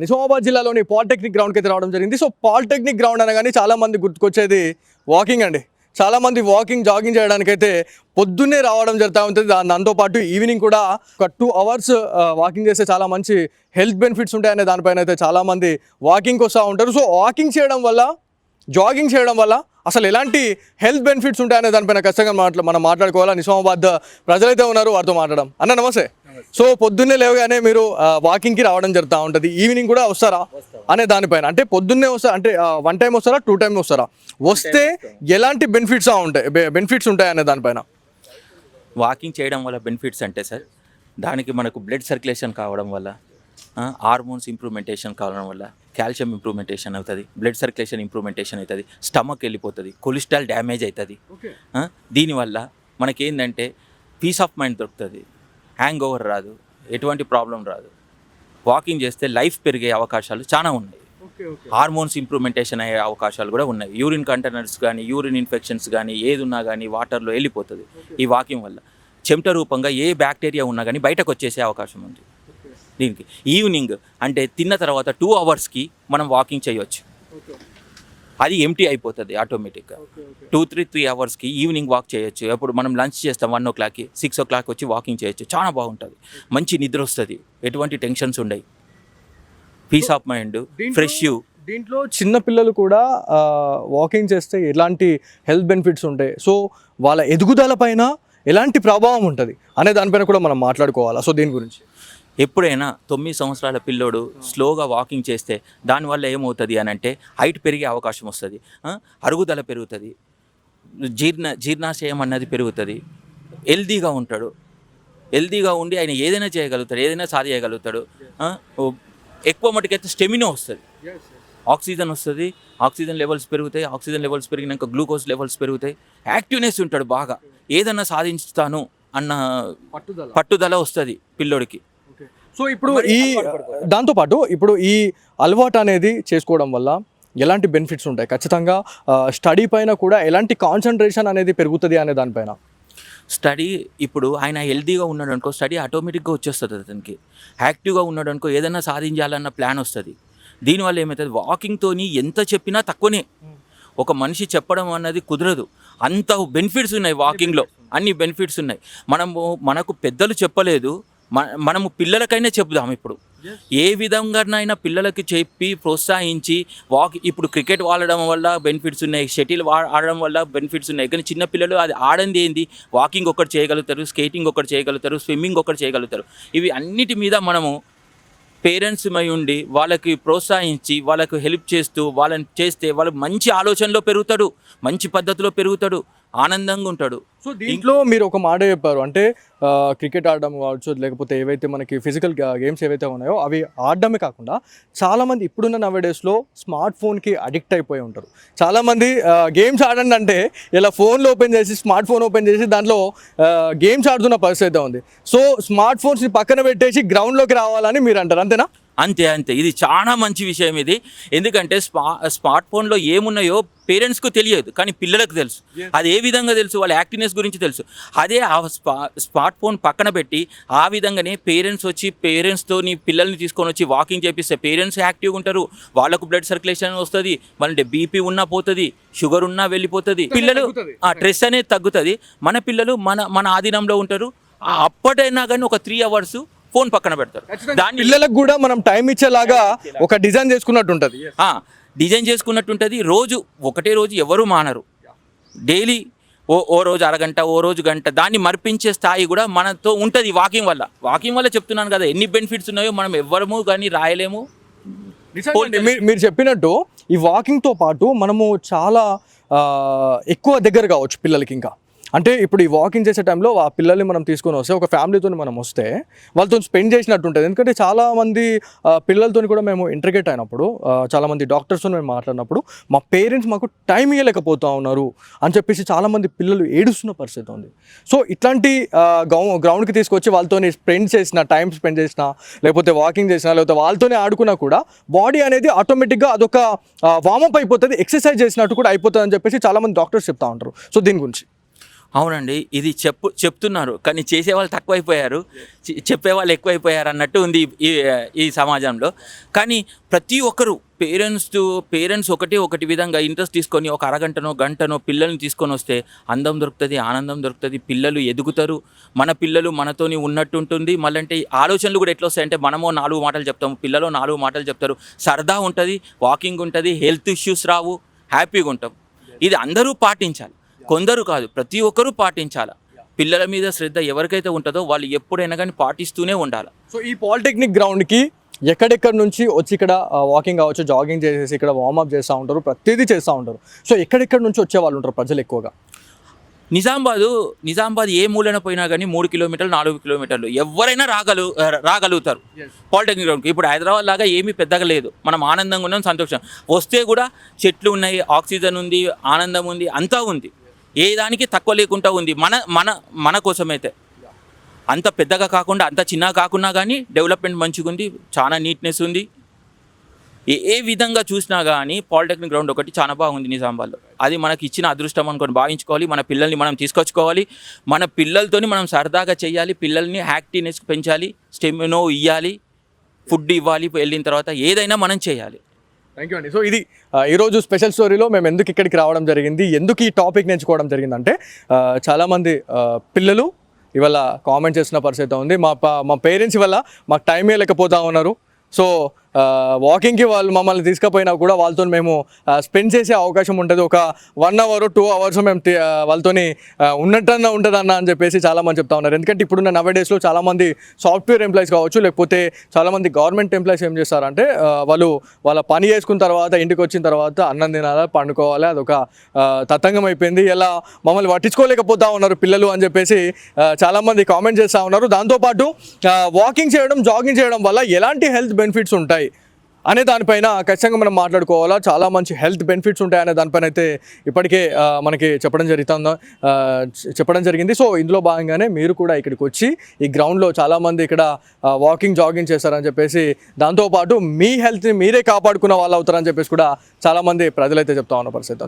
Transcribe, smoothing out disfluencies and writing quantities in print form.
నిజామాబాద్ జిల్లాలోని పాలిటెక్నిక్ గ్రౌండ్కి అయితే రావడం జరిగింది. సో పాలిటెక్నిక్ గ్రౌండ్ అనగానే చాలామంది గుర్తుకొచ్చేది వాకింగ్ అండి. చాలామంది జాగింగ్ చేయడానికి అయితే పొద్దున్నే రావడం జరుగుతూ ఉంటుంది. దాంతోపాటు ఈవినింగ్ కూడా ఒక 2 hours వాకింగ్ చేస్తే చాలా మంచి హెల్త్ బెనిఫిట్స్ ఉంటాయనే దానిపైన అయితే చాలామంది వాకింగ్కి వస్తూ ఉంటారు. సో వాకింగ్ చేయడం వల్ల, జాగింగ్ చేయడం వల్ల అసలు ఎలాంటి హెల్త్ బెనిఫిట్స్ ఉంటాయనే దానిపైన ఖచ్చితంగా మనం మాట్లాడుకోవాలా. నిజామాబాద్ ప్రజలైతే ఉన్నారు, వారితో మాట్లాడడం. అన్న నమస్తే. సో పొద్దున్నే లేవగానే మీరు వాకింగ్కి రావడం జరుగుతూ ఉంటుంది, ఈవినింగ్ కూడా వస్తారా అనే దానిపైన, అంటే పొద్దున్నే వస్తారా, అంటే 1 time వస్తారా, 2 times వస్తారా, వస్తే ఎలాంటి బెనిఫిట్స్ ఉంటాయి అనే దానిపైన. వాకింగ్ చేయడం వల్ల బెనిఫిట్స్ అంటే సార్, దానికి మనకు బ్లడ్ సర్క్యులేషన్ కావడం వల్ల, హార్మోన్స్ ఇంప్రూవ్మెంటేషన్ కావడం వల్ల కాల్షియం ఇంప్రూవ్మెంటేషన్ అవుతుంది, బ్లడ్ సర్క్యులేషన్ ఇంప్రూవ్మెంటేషన్ అవుతుంది, స్టమక్ వెళ్ళిపోతుంది, కొలెస్ట్రాల్ డ్యామేజ్ అవుతుంది. దీనివల్ల మనకేంటంటే పీస్ ఆఫ్ మైండ్ దొరుకుతుంది, హ్యాంగ్ ఓవర్ రాదు, ఎటువంటి ప్రాబ్లం రాదు. వాకింగ్ చేస్తే లైఫ్ పెరిగే అవకాశాలు చాలా ఉన్నాయి, హార్మోన్స్ ఇంప్రూవ్మెంటేషన్ అయ్యే అవకాశాలు కూడా ఉన్నాయి. యూరిన్ కంటైనర్స్ కానీ, యూరిన్ ఇన్ఫెక్షన్స్ కానీ ఏది ఉన్నా కానీ వాటర్లో వెళ్ళిపోతుంది. ఈ వాకింగ్ వల్ల చెమట రూపంగా ఏ బ్యాక్టీరియా ఉన్నా కానీ బయటకు వచ్చేసే అవకాశం ఉంది. దీనికి ఈవినింగ్ అంటే తిన్న తర్వాత 2 hours మనం వాకింగ్ చేయవచ్చు. అది ఎంటీ అయిపోతుంది ఆటోమేటిక్గా. 2-3 hours ఈవినింగ్ వాక్ చేయొచ్చు. అప్పుడు మనం లంచ్ చేస్తాం 1 o'clock, 6 o'clock వచ్చి వాకింగ్ చేయొచ్చు. చాలా బాగుంటుంది, మంచి నిద్ర వస్తుంది, ఎటువంటి టెన్షన్స్ ఉండవు, పీస్ ఆఫ్ మైండ్, ఫ్రెష్. దీంట్లో చిన్నపిల్లలు కూడా వాకింగ్ చేస్తే ఎలాంటి హెల్త్ బెనిఫిట్స్ ఉంటాయి, సో వాళ్ళ ఎదుగుదల పైన ఎలాంటి ప్రభావం ఉంటుంది అనే దానిపైన కూడా మనం మాట్లాడుకోవాలా. సో దీని గురించి ఎప్పుడైనా 9 సంవత్సరాల పిల్లోడు స్లోగా వాకింగ్ చేస్తే దానివల్ల ఏమవుతుంది అని అంటే హైట్ పెరిగే అవకాశం వస్తుంది, అరుగుదల పెరుగుతుంది, జీర్ణాశయం అన్నది పెరుగుతుంది, హెల్దీగా ఉంటాడు. హెల్దీగా ఉండి ఆయన ఏదైనా చేయగలుగుతాడు, ఏదైనా సాధించగలుగుతాడు. ఎక్కువ మటుకైతే స్టెమినా వస్తుంది, ఆక్సిజన్ వస్తుంది, ఆక్సిజన్ లెవెల్స్ పెరుగుతాయి. ఆక్సిజన్ లెవెల్స్ పెరిగినాక గ్లూకోజ్ లెవెల్స్ పెరుగుతాయి, యాక్టివ్నెస్ ఉంటాడు, బాగా ఏదన్నా సాధిస్తాను అన్న పట్టుదల వస్తుంది పిల్లోడికి. సో ఇప్పుడు దాంతోపాటు ఇప్పుడు ఈ అలవాటు అనేది చేసుకోవడం వల్ల ఎలాంటి బెనిఫిట్స్ ఉంటాయి, ఖచ్చితంగా స్టడీ పైన కూడా ఎలాంటి కాన్సన్ట్రేషన్ అనేది పెరుగుతుంది అనే దానిపైన. స్టడీ ఇప్పుడు ఆయన హెల్తీగా ఉన్నాడు అనుకో, స్టడీ ఆటోమేటిక్గా వచ్చేస్తుంది అతనికి. యాక్టివ్గా ఉన్నాడు అనుకో, ఏదైనా సాధించాలన్న ప్లాన్ వస్తుంది. దీనివల్ల ఏమవుతుంది, వాకింగ్తో ఎంత చెప్పినా తక్కువనే. ఒక మనిషి చెప్పడం అన్నది కుదరదు, అంత బెనిఫిట్స్ ఉన్నాయి వాకింగ్లో, అన్ని బెనిఫిట్స్ ఉన్నాయి. మనకు పెద్దలు చెప్పలేదు, మనము పిల్లలకైనా చెప్దాం. ఇప్పుడు ఏ విధంగానైనా పిల్లలకి చెప్పి ప్రోత్సహించి ఇప్పుడు క్రికెట్ ఆడడం వల్ల బెనిఫిట్స్ ఉన్నాయి, షటిల్ ఆడడం వల్ల బెనిఫిట్స్ ఉన్నాయి. కానీ చిన్నపిల్లలు అది ఆడంది ఏంది, వాకింగ్ ఒకటి చేయగలుగుతారు, స్కేటింగ్ ఒకటి చేయగలుగుతారు, స్విమ్మింగ్ ఒకటి చేయగలుగుతారు. ఇవి అన్నిటి మీద మనము పేరెంట్స్ మై ఉండి వాళ్ళకి ప్రోత్సహించి వాళ్ళకు హెల్ప్ చేస్తూ వాళ్ళని చేస్తే వాళ్ళు మంచి ఆలోచనలో పెరుగుతాడు, మంచి పద్ధతిలో పెరుగుతాడు, ఆనందంగా ఉంటాడు. సో దీంట్లో మీరు ఒక మాట చెప్పారు, అంటే క్రికెట్ ఆడడం కావచ్చు, లేకపోతే ఏవైతే మనకి ఫిజికల్ గేమ్స్ ఏవైతే ఉన్నాయో అవి ఆడడమే కాకుండా చాలామంది ఇప్పుడున్న నవేడేస్లో స్మార్ట్ ఫోన్కి అడిక్ట్ అయిపోయి ఉంటారు. చాలామంది గేమ్స్ ఆడండి అంటే ఇలా ఫోన్లో ఓపెన్ చేసి, స్మార్ట్ ఫోన్ ఓపెన్ చేసి దాంట్లో గేమ్స్ ఆడుతున్న పరిస్థితి అయితే ఉంది. సో స్మార్ట్ ఫోన్స్ని పక్కన పెట్టేసి గ్రౌండ్లోకి రావాలని మీరు అంటారు, అంతేనా? అంతే. ఇది చాలా మంచి విషయం ఇది. ఎందుకంటే స్మార్ట్ ఫోన్లో ఏమున్నాయో పేరెంట్స్కు తెలియదు, కానీ పిల్లలకు తెలుసు. అది ఏ విధంగా తెలుసు, వాళ్ళ యాక్టివ్నెస్ గురించి తెలుసు. అదే ఆ స్మార్ట్ ఫోన్ పక్కన పెట్టి ఆ విధంగానే పేరెంట్స్తో పిల్లల్ని తీసుకొని వచ్చి వాకింగ్ చేపిస్తే పేరెంట్స్ యాక్టివ్గా ఉంటారు, వాళ్ళకు బ్లడ్ సర్క్యులేషన్ వస్తుంది, వాళ్ళంటే బీపీ ఉన్నా పోతుంది, షుగర్ ఉన్నా వెళ్ళిపోతుంది, పిల్లలు స్ట్రెస్ అనేది తగ్గుతుంది. మన పిల్లలు మన ఆధీనంలో ఉంటారు. అప్పటైనా కానీ ఒక 3 hours ఫోన్ పక్కన పెడతారు. దాని పిల్లలకు కూడా మనం టైం ఇచ్చేలాగా ఒక డిజైన్ చేసుకున్నట్టు ఉంటుంది. ఒకటే రోజు ఎవరు మానరు, డైలీ ఓ రోజు అరగంట, ఓ రోజు గంట, దాన్ని మర్పించే స్థాయి కూడా మనతో ఉంటుంది వాకింగ్ వల్ల. చెప్తున్నాను కదా, ఎన్ని బెనిఫిట్స్ ఉన్నాయో మనం ఎవ్వరము కానీ రాయలేము. మీరు చెప్పినట్టు ఈ వాకింగ్తో పాటు మనము చాలా ఎక్కువ దగ్గర కావచ్చు పిల్లలకి. ఇంకా అంటే ఇప్పుడు ఈ వాకింగ్ చేసే టైంలో ఆ పిల్లల్ని మనం తీసుకొని వస్తే, ఒక ఫ్యామిలీతో మనం వస్తే వాళ్ళతో స్పెండ్ చేసినట్టు ఉంటుంది. ఎందుకంటే చాలామంది పిల్లలతో కూడా మేము ఇంటర్గేట్ అయినప్పుడు, చాలామంది డాక్టర్స్తో మేము మాట్లాడినప్పుడు మా పేరెంట్స్ మాకు టైం ఇవ్వలేకపోతూ ఉన్నారు అని చెప్పేసి చాలామంది పిల్లలు ఏడుస్తున్న పరిస్థితి ఉంది. సో ఇట్లాంటి గ్రౌండ్కి తీసుకొచ్చి వాళ్ళతో టైం స్పెండ్ చేసినా, లేకపోతే వాకింగ్ చేసినా, లేకపోతే వాళ్ళతోనే ఆడుకున్నా కూడా బాడీ అనేది ఆటోమేటిక్గా అదొక వార్మప్ అయిపోతుంది, ఎక్సర్సైజ్ చేసినట్టు కూడా అయిపోతుంది అని చెప్పేసి చాలామంది డాక్టర్స్ చెప్తా ఉంటారు. సో దీని గురించి అవునండి. ఇది చెప్తున్నారు. కానీ చేసేవాళ్ళు తక్కువైపోయారు. చెప్పేవాళ్ళు ఎక్కువైపోయారు అన్నట్టు ఉంది ఈ ఈ సమాజంలో. కానీ ప్రతి ఒక్కరు పేరెంట్స్ ఒకటి విధంగా ఇంట్రెస్ట్ తీసుకొని ఒక అరగంటనో, గంటనో పిల్లల్ని తీసుకొనొస్తే అందం దొరుకుతది, ఆనందం దొరుకుతది. పిల్లలు ఎదుగుతారు. మన పిల్లలు మనతోని ఉన్నట్టుంటుంది. మళ్ళంటే ఆలోచనలు కూడా ఎట్లొస్తాయంటే మనమో 4 మాటలు చెప్తాము. పిల్లలో 4 మాటలు చెప్తారు. సరదా ఉంటది, వాకింగ్ ఉంటది, హెల్త్ ఇష్యూస్ రావు, హ్యాపీగా ఉంటాం. ఇది అందరూ పాటించాలి. కొందరు కాదు, ప్రతి ఒక్కరూ పాటించాలి. పిల్లల మీద శ్రద్ధ ఎవరికైతే ఉంటుందో వాళ్ళు ఎప్పుడైనా కానీ పాటిస్తూనే ఉండాలి. సో ఈ పాలిటెక్నిక్ గ్రౌండ్కి ఎక్కడెక్కడి నుంచి వచ్చి ఇక్కడ వాకింగ్ కావచ్చు, జాగింగ్ చేసేసి ఇక్కడ వార్మప్ చేస్తూ ఉంటారు, ప్రతిదీ చేస్తూ ఉంటారు. సో ఎక్కడెక్కడి నుంచి వచ్చే వాళ్ళు ఉంటారు ప్రజలు ఎక్కువగా? నిజామాబాద్ ఏ మూలన పోయినా కానీ 3 కిలోమీటర్లు 4 కిలోమీటర్లు ఎవరైనా రాగలుగుతారు పాలిటెక్నిక్ గ్రౌండ్కి. ఇప్పుడు హైదరాబాద్ లాగా ఏమీ పెద్దగా లేదు. మనం ఆనందంగా ఉన్నాం, సంతోషం. వస్తే కూడా చెట్లు ఉన్నాయి, ఆక్సిజన్ ఉంది, ఆనందం ఉంది, అంతా ఉంది. ఏ దానికి తక్కువ లేకుండా ఉంది. మన కోసమైతే అంత పెద్దగా కాకుండా అంత చిన్నగా కాకుండా కానీ డెవలప్మెంట్ మంచిగా ఉంది, చాలా నీట్నెస్ ఉంది. ఏ విధంగా చూసినా కానీ పాలిటెక్నిక్ గ్రౌండ్ ఒకటి చాలా బాగుంది నిజామాబాద్లో. అది మనకి ఇచ్చిన అదృష్టం అనుకొని భావించుకోవాలి. మన పిల్లల్ని మనం తీసుకొచ్చుకోవాలి. మన పిల్లలతోని మనం సరదాగా చేయాలి. పిల్లల్ని యాక్టివ్నెస్ పెంచాలి, స్టెమినో ఇవ్వాలి, ఫుడ్ ఇవ్వాలి. వెళ్ళిన తర్వాత ఏదైనా మనం చేయాలి. థ్యాంక్ యూ అండి. సో ఇది ఈరోజు స్పెషల్ స్టోరీలో మేము ఎందుకు ఇక్కడికి రావడం జరిగింది, ఎందుకు ఈ టాపిక్ నేర్చుకోవడం జరిగిందంటే చాలామంది పిల్లలు ఇవాళ కామెంట్ చేసిన పరిస్థితి ఉంది. మా పేరెంట్స్ ఇవాళ మాకు టైమే లేకపోతా ఉన్నారు. సో వాకింగ్కి వాళ్ళు మమ్మల్ని తీసుకుపోయినా కూడా వాళ్ళతో మేము స్పెండ్ చేసే అవకాశం ఉంటుంది. ఒక 1 అవర్ 2 అవర్స్ మేము వాళ్ళతోని ఉన్నట్టన్నా ఉంటుందన్న అని చెప్పేసి చాలామంది చెప్తా ఉన్నారు. ఎందుకంటే ఇప్పుడున్న నవడేస్లో చాలామంది సాఫ్ట్వేర్ ఎంప్లాయీస్ కావచ్చు, లేకపోతే చాలామంది గవర్నమెంట్ ఎంప్లాయీస్ ఏం చేస్తారంటే వాళ్ళ పని చేసుకున్న తర్వాత ఇంటికి వచ్చిన తర్వాత అన్నం తినాలి, పండుకోవాలి, అదొక తతంగం అయిపోయింది. ఇలా మమ్మల్ని పట్టించుకోలేకపోతా ఉన్నారు పిల్లలు అని చెప్పేసి చాలామంది కామెంట్ చేస్తూ ఉన్నారు. దాంతోపాటు వాకింగ్ చేయడం, జాగింగ్ చేయడం వల్ల ఎలాంటి హెల్త్ బెనిఫిట్స్ ఉంటాయి అనే దానిపైన ఖచ్చితంగా మనం మాట్లాడుకోవాలా. చాలా మంచి హెల్త్ బెనిఫిట్స్ ఉంటాయనే దానిపైన అయితే ఇప్పటికే మనకి చెప్పడం జరిగింది. సో ఇందులో భాగంగానే మీరు కూడా ఇక్కడికి వచ్చి ఈ గ్రౌండ్లో చాలామంది ఇక్కడ వాకింగ్, జాగింగ్ చేస్తారని చెప్పేసి, దాంతోపాటు మీ హెల్త్ని మీరే కాపాడుకున్న వాళ్ళు అవుతారని చెప్పేసి కూడా చాలామంది ప్రజలైతే చెప్తా ఉన్న పరిస్థితి.